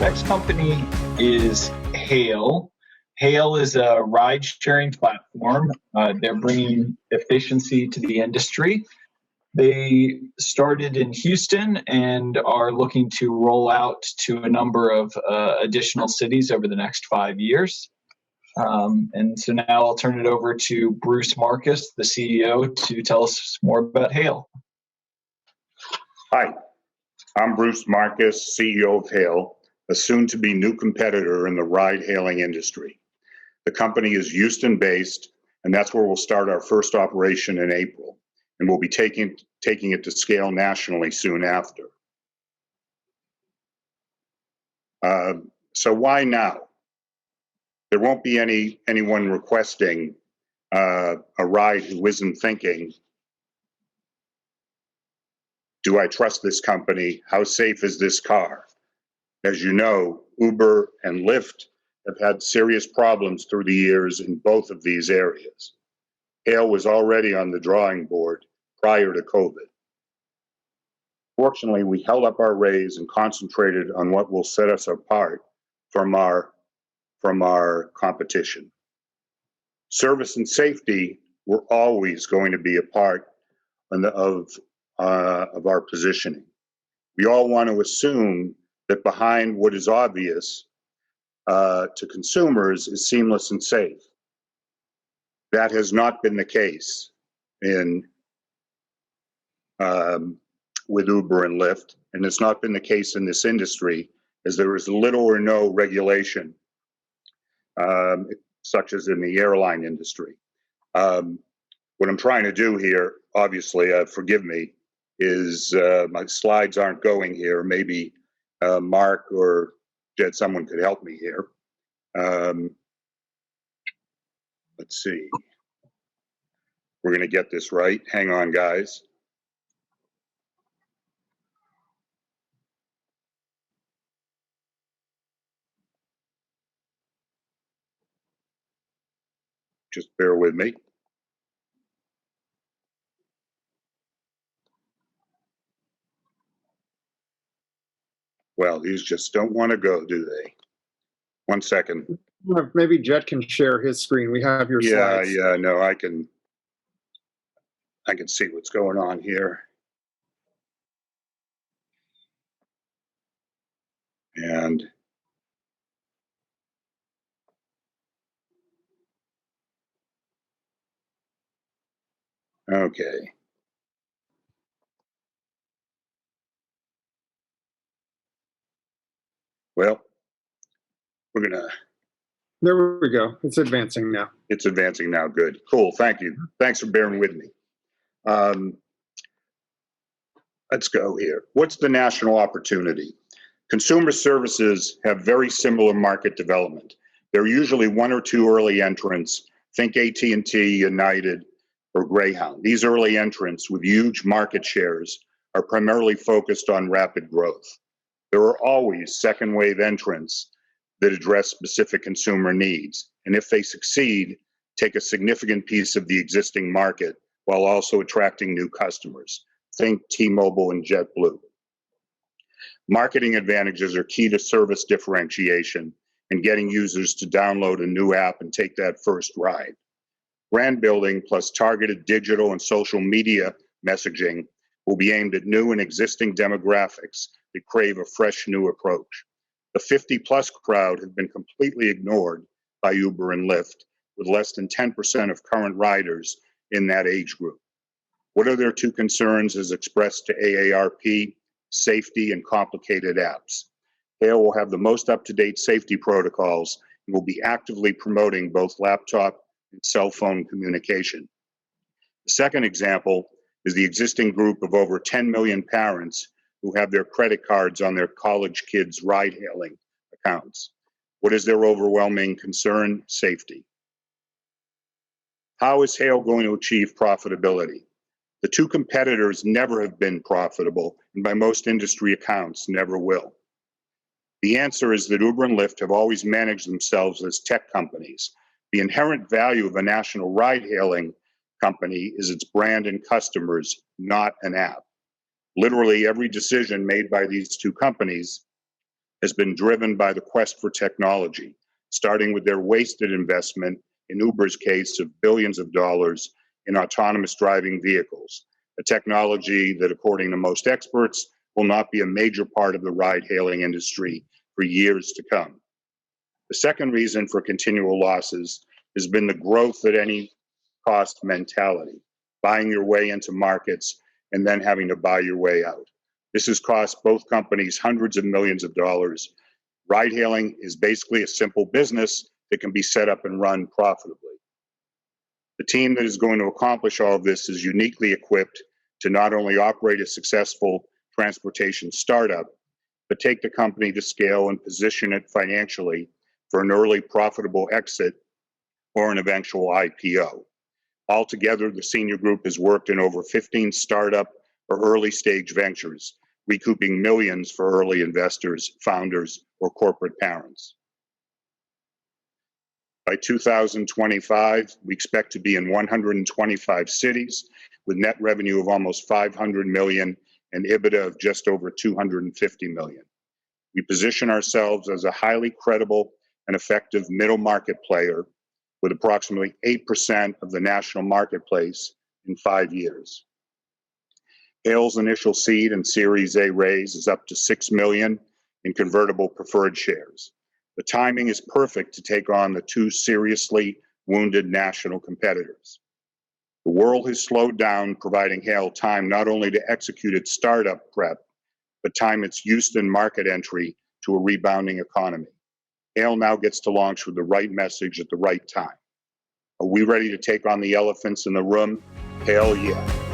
next company is Hail. Hail is a ride-sharing platform. They're bringing efficiency to the industry. They started in Houston and are looking to roll out to a number of additional cities over the next 5 years. And so now I'll turn it over to Bruce Marcus, the CEO, to tell us more about Hail. Hi, I'm Bruce Marcus, CEO of Hail, a soon-to-be new competitor in the ride-hailing industry. The company is Houston-based, and that's where we'll start our first operation in April, and we'll be taking it to scale nationally soon after. So why now? There won't be anyone requesting a ride who isn't thinking, do I trust this company? How safe is this car? As you know, Uber and Lyft have had serious problems through the years in both of these areas. Hail was already on the drawing board prior to COVID. Fortunately, we held up our raise and concentrated on what will set us apart from our competition. Service and safety were always going to be a part of our positioning. We all want to assume that behind what is obvious to consumers is seamless and safe. That has not been the case with Uber and Lyft, and it's not been the case in this industry, as there is little or no regulation, such as in the airline industry. What I'm trying to do here, obviously, forgive me, is my slides aren't going here. Maybe Mark or Jed, someone could help me here. Let's see. We're going to get this right. Hang on, guys. Just bear with me. Well, these just don't want to go, do they? 1 second. Maybe Jet can share his screen. We have your slides. Yeah, no, I can see what's going on here. And okay. Well, we're gonna. There we go. It's advancing now. It's advancing now. Good. Cool. Thank you. Thanks for bearing with me. Let's go here. What's the national opportunity? Consumer services have very similar market development. There are usually one or two early entrants. Think AT&T, United, or Greyhound. These early entrants with huge market shares are primarily focused on rapid growth. There are always second wave entrants that address specific consumer needs, and if they succeed, take a significant piece of the existing market while also attracting new customers. Think T-Mobile and JetBlue. Marketing advantages are key to service differentiation and getting users to download a new app and take that first ride. Brand building plus targeted digital and social media messaging will be aimed at new and existing demographics that crave a fresh new approach. The 50-plus crowd have been completely ignored by Uber and Lyft, with less than 10% of current riders in that age group. What are their two concerns as expressed to AARP? Safety and complicated apps. Hail will have the most up-to-date safety protocols and will be actively promoting both laptop and cell phone communication. The second example is the existing group of over 10 million parents who have their credit cards on their college kids' ride-hailing accounts. What is their overwhelming concern? Safety. How is Hail going to achieve profitability? The two competitors never have been profitable, and by most industry accounts, never will. The answer is that Uber and Lyft have always managed themselves as tech companies. The inherent value of a national ride-hailing company is its brand and customers, not an app. Literally every decision made by these two companies has been driven by the quest for technology, starting with their wasted investment, in Uber's case, of billions of dollars in autonomous driving vehicles, a technology that, according to most experts, will not be a major part of the ride-hailing industry for years to come. The second reason for continual losses has been the growth at any cost mentality, buying your way into markets and then having to buy your way out. This has cost both companies hundreds of millions of dollars. Ride-hailing is basically a simple business that can be set up and run profitably. The team that is going to accomplish all of this is uniquely equipped to not only operate a successful transportation startup, but take the company to scale and position it financially for an early profitable exit or an eventual IPO. Altogether, the senior group has worked in over 15 startup or early stage ventures, recouping millions for early investors, founders, or corporate parents. By 2025, we expect to be in 125 cities with net revenue of almost 500 million and EBITDA of just over 250 million. We position ourselves as a highly credible and effective middle market player with approximately 8% of the national marketplace in 5 years. Hale's initial seed and Series A raise is up to 6 million in convertible preferred shares. The timing is perfect to take on the two seriously wounded national competitors. The world has slowed down, providing Hale time not only to execute its startup prep, but time its Houston market entry to a rebounding economy. Hale now gets to launch with the right message at the right time. Are we ready to take on the elephants in the room? Hell yeah.